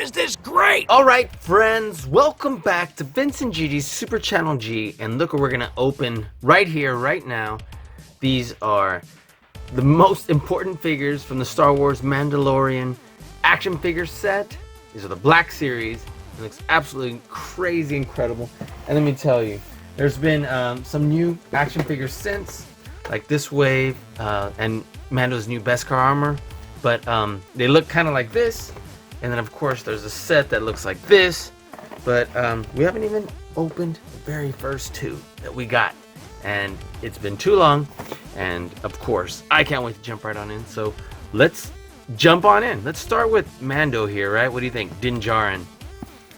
is this great? Alright friends, welcome back to Vincent GG's Super Channel G, and look what we're gonna open right here, right now. These are the most important figures from the Star Wars Mandalorian action figure set. These are the Black Series. It looks absolutely crazy incredible. And let me tell you, there's been some new action figures since, like this wave and Mando's new Beskar armor, but they look kind of like this. And then of course there's a set that looks like this, but we haven't even opened the very first two that we got, and it's been too long, and of course I can't wait to jump right on in. So let's jump on in. Let's start with Mando here, right? What do you think? Din Djarin.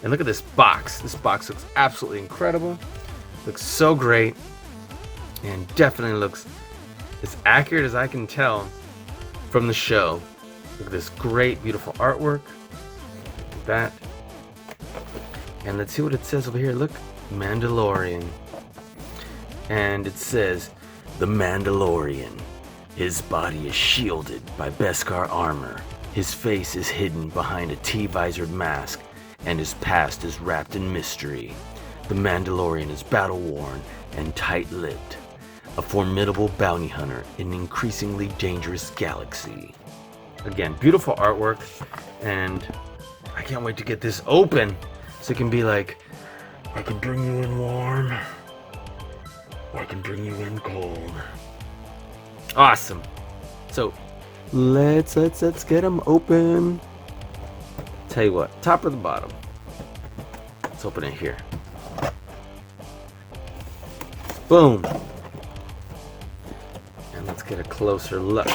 And look at this box. This box looks absolutely incredible. Looks so great, and definitely looks as accurate as I can tell from the show. Look at this great, beautiful artwork. That, and let's see what it says over here. Look, Mandalorian, and it says the Mandalorian. His body is shielded by Beskar armor. His face is hidden behind a T-visored mask, and his past is wrapped in mystery. The Mandalorian is battle-worn and tight-lipped, a formidable bounty hunter in an increasingly dangerous galaxy. Again, beautiful artwork, and I can't wait to get this open so it can be like, I can bring you in warm, or I can bring you in cold. Awesome. So let's get them open. Tell you what, top or the bottom? Let's open it here. Boom. And let's get a closer look.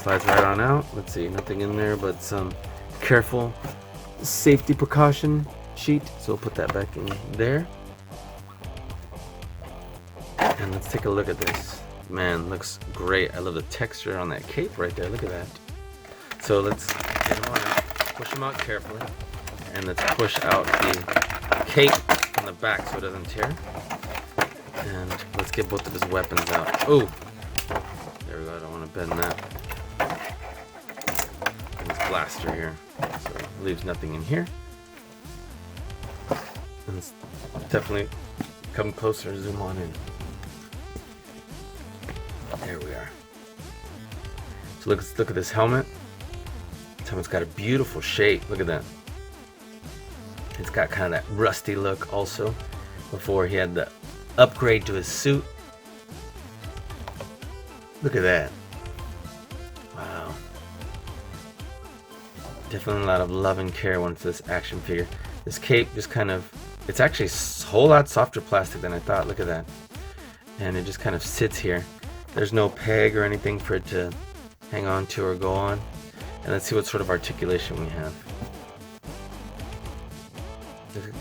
Slides right on out. Let's see, nothing in there but some careful safety precaution sheet. So we'll put that back in there. And let's take a look at this. Man, looks great. I love the texture on that cape right there. Look at that. So let's get them on out. Push them out carefully. And let's push out the cape from the back so it doesn't tear. And let's get both of his weapons out. Oh, there we go. I don't want to bend that. Blaster here, so it leaves nothing in here. And let's definitely come closer, zoom on in. There we are. So look at this helmet. This helmet's got a beautiful shape. Look at that. It's got kind of that rusty look also. Before he had the upgrade to his suit. Look at that. Wow. Definitely a lot of love and care when it's this action figure. This cape just kind of, it's actually a whole lot softer plastic than I thought. Look at that. And it just kind of sits here. There's no peg or anything for it to hang on to or go on. And let's see what sort of articulation we have.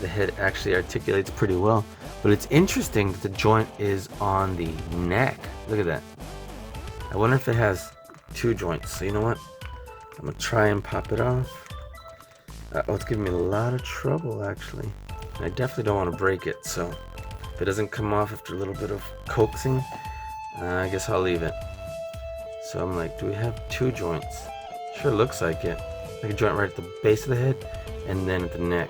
The head actually articulates pretty well. But it's interesting that the joint is on the neck. Look at that. I wonder if it has two joints. So you know what? I'm gonna try and pop it off. Oh, it's giving me a lot of trouble actually. And I definitely don't want to break it, so if it doesn't come off after a little bit of coaxing, I guess I'll leave it. So I'm like, do we have two joints? Sure looks like it. Like a joint right at the base of the head and then at the neck.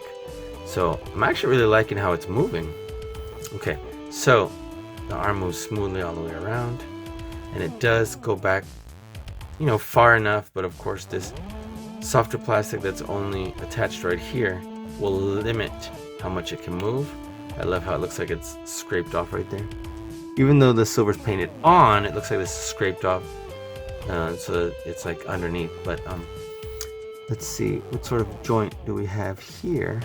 So I'm actually really liking how it's moving. Okay, so the arm moves smoothly all the way around, and it does go back, you know, far enough, but of course this softer plastic that's only attached right here will limit how much it can move. I love how it looks like it's scraped off right there. Even though the silver's painted on, it looks like this is scraped off, so it's like underneath. But let's see, what sort of joint do we have here?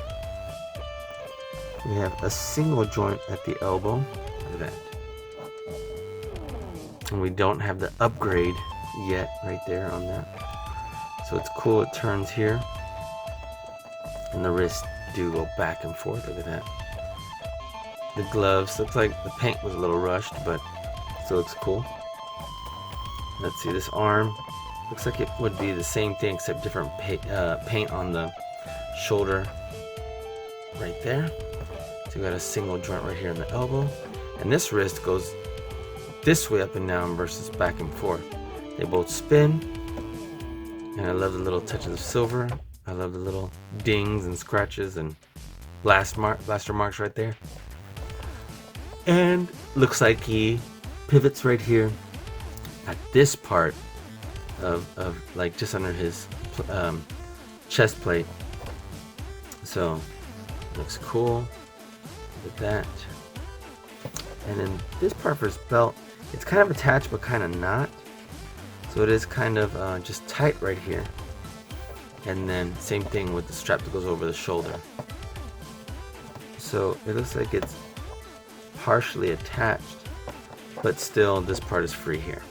We have a single joint at the elbow. Look at that. And we don't have the upgrade yet right there on that. So it's cool, it turns here. And the wrists do go back and forth. Look at that. The gloves, looks like the paint was a little rushed, but still looks cool. Let's see, this arm looks like it would be the same thing except different paint on the shoulder right there. So you got a single joint right here in the elbow, and this wrist goes this way up and down versus back and forth. They both spin, And I love the little touches of silver. I love the little dings and scratches and blaster marks right there. And looks like he pivots right here at this part of like just under his chest plate. So looks cool. Look at that. And then this part for his belt, it's kind of attached but kind of not. So it is kind of just tight right here. And then same thing with the strap that goes over the shoulder. So it looks like it's partially attached, but still this part is free here.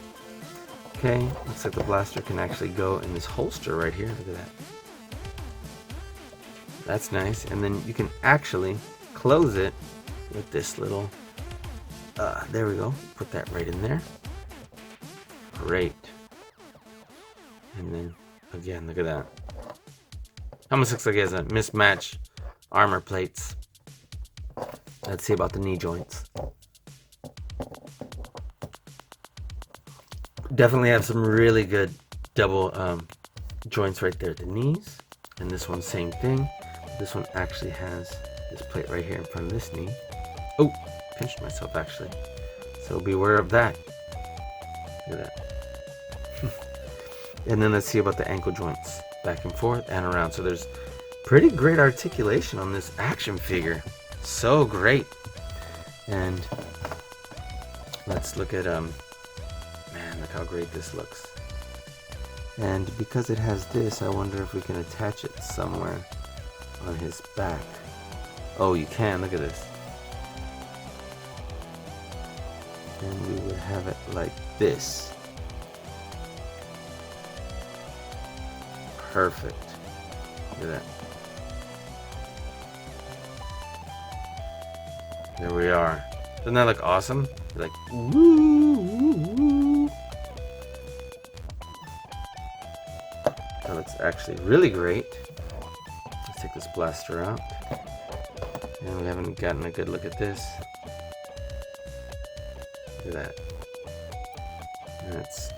Okay, looks like the blaster can actually go in this holster right here. Look at that. That's nice. And then you can actually close it with this little, there we go. Put that right in there. Great. And then again, look at that. Almost looks like he has a mismatched armor plates. Let's see about the knee joints. Definitely have some really good double joints right there at the knees. And this one, same thing. This one actually has this plate right here in front of this knee. Oh, pinched myself actually. So beware of that. Look at that. And then let's see about the ankle joints. Back and forth and around. So there's pretty great articulation on this action figure. So great. And let's look at man, look how great this looks. And because it has this, I wonder if we can attach it somewhere on his back. Oh, you can. Look at this. And we would have it like this. Perfect. Look at that. There we are. Doesn't that look awesome? You're like, woo, woo, woo. That looks actually really great. Let's take this blaster out. And we haven't gotten a good look at this. Look at that. And it's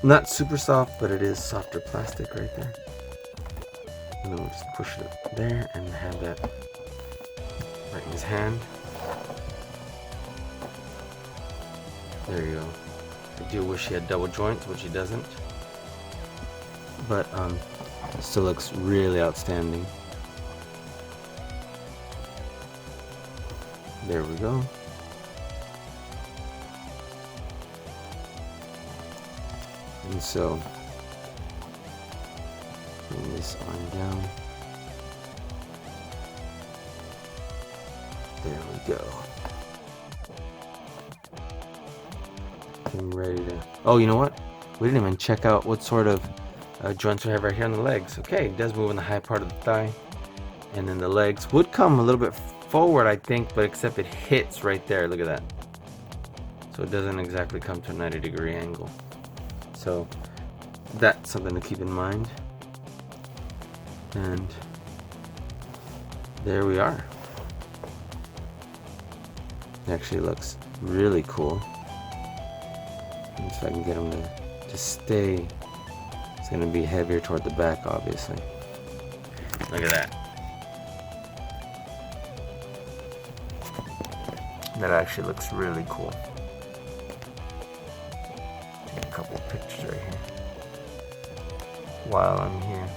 not super soft, but it is softer plastic right there. And then we'll just push it there and have that right in his hand. There you go. I do wish he had double joints, which he doesn't. But it still looks really outstanding. There we go. And so, bring this arm down. There we go. I'm ready to. Oh, you know what? We didn't even check out what sort of joints we have right here on the legs. Okay, it does move in the high part of the thigh. And then the legs would come a little bit forward, I think, but except it hits right there. Look at that. So it doesn't exactly come to a 90-degree angle. So that's something to keep in mind. And there we are. It actually looks really cool. If I can get him to stay, it's going to be heavier toward the back, obviously. Look at that. That actually looks really cool. Take a couple of pictures right here while I'm here.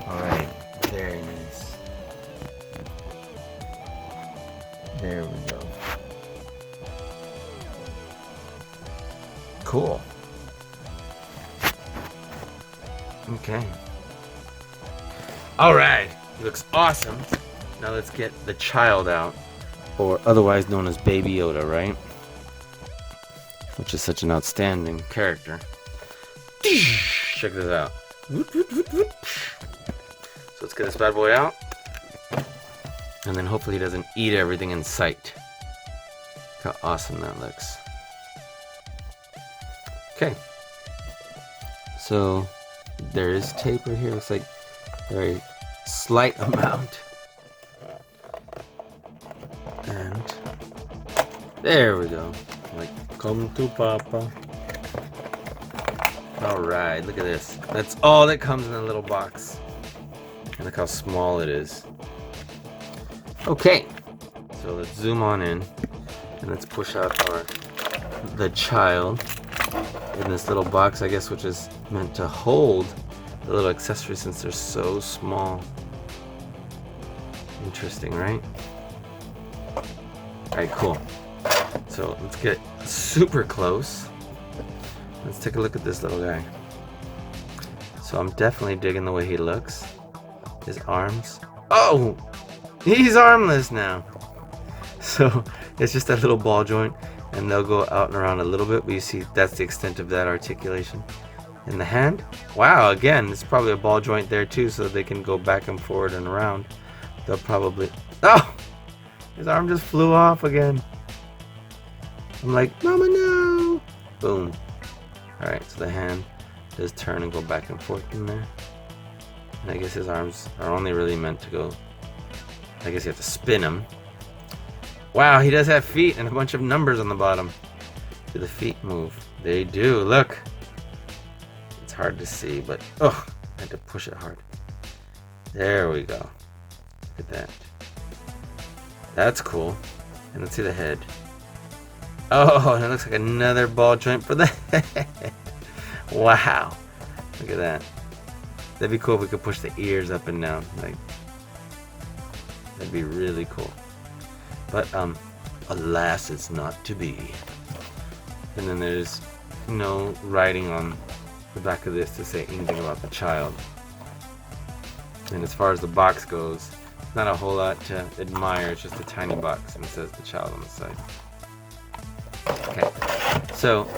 Alright, very nice. There we go. Cool. Okay. Alright, he looks awesome. Now let's get the child out, or otherwise known as Baby Yoda, right? Which is such an outstanding character. Check this out. So let's get this bad boy out. And then hopefully he doesn't eat everything in sight. Look how awesome that looks. Okay. So there is tape right here. Looks like a very slight amount. And there we go. Like, come to Papa. Alright, look at this. That's all that comes in a little box. And look how small it is. Okay, so let's zoom on in. And let's push out the child in this little box, I guess, which is meant to hold the little accessory since they're so small. Interesting, right? Alright, cool. So let's get super close. Let's take a look at this little guy. So I'm definitely digging the way he looks. His arms. Oh! He's armless now! So it's just that little ball joint, and they'll go out and around a little bit, but you see that's the extent of that articulation. In the hand, wow, again, it's probably a ball joint there too, so they can go back and forward and around. They'll probably, oh, his arm just flew off again. I'm like, mama, no. Boom. All right, so the hand does turn and go back and forth in there. And I guess his arms are only really meant to go, I guess you have to spin them. Wow, he does have feet and a bunch of numbers on the bottom. Do the feet move? They do, look. It's hard to see, but oh, I had to push it hard. There we go. Look at that. That's cool. And let's see the head. Oh, and it looks like another ball joint for the head. Wow. Look at that. That'd be cool if we could push the ears up and down. Like, that'd be really cool. But alas, it's not to be. And then there's no writing on the back of this to say anything about the child. And as far as the box goes, not a whole lot to admire. It's just a tiny box, and it says the child on the side. Okay, so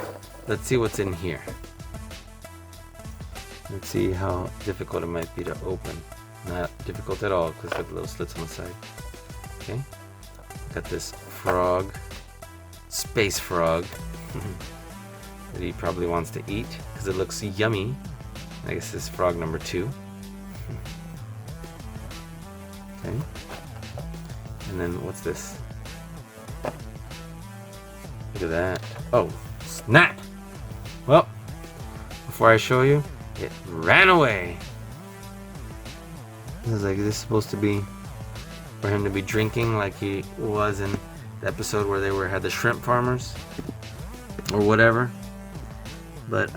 let's see what's in here. Let's see how difficult it might be to open. Not difficult at all because it's got the little slits on the side. Okay, got this frog, space frog, that he probably wants to eat because it looks yummy. I guess this is frog number 2. Okay, and then what's this? Look at that. Oh, snap! Well, before I show you, it ran away. This is like, this is supposed to be for him to be drinking like he was in the episode where they had the shrimp farmers or whatever. But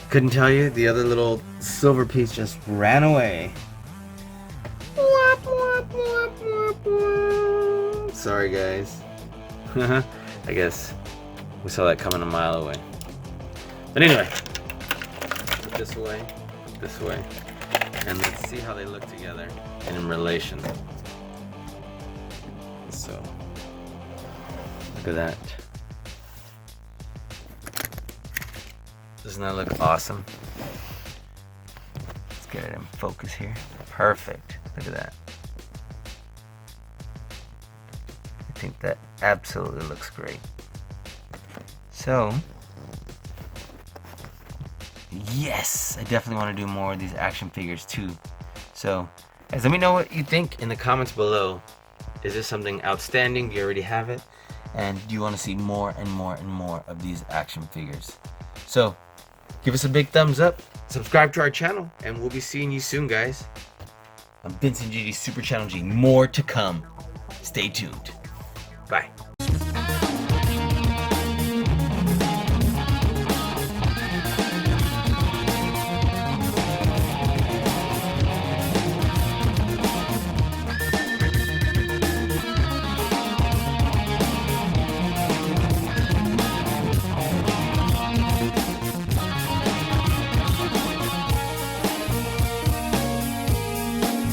couldn't tell you. The other little silver piece just ran away. Sorry guys. I guess we saw that coming a mile away. But anyway, put this away, put this away, and let's see how they look together and in relation. So, look at that. Doesn't that look awesome? Let's get it in focus here. Perfect. Look at that. I think that absolutely looks great. So, yes, I definitely want to do more of these action figures too. So, guys, let me know what you think in the comments below. Is this something outstanding? Do you already have it? And do you want to see more and more and more of these action figures? So, give us a big thumbs up, subscribe to our channel, and we'll be seeing you soon, guys. I'm Vincent GD Super Channel G. More to come. Stay tuned. Bye.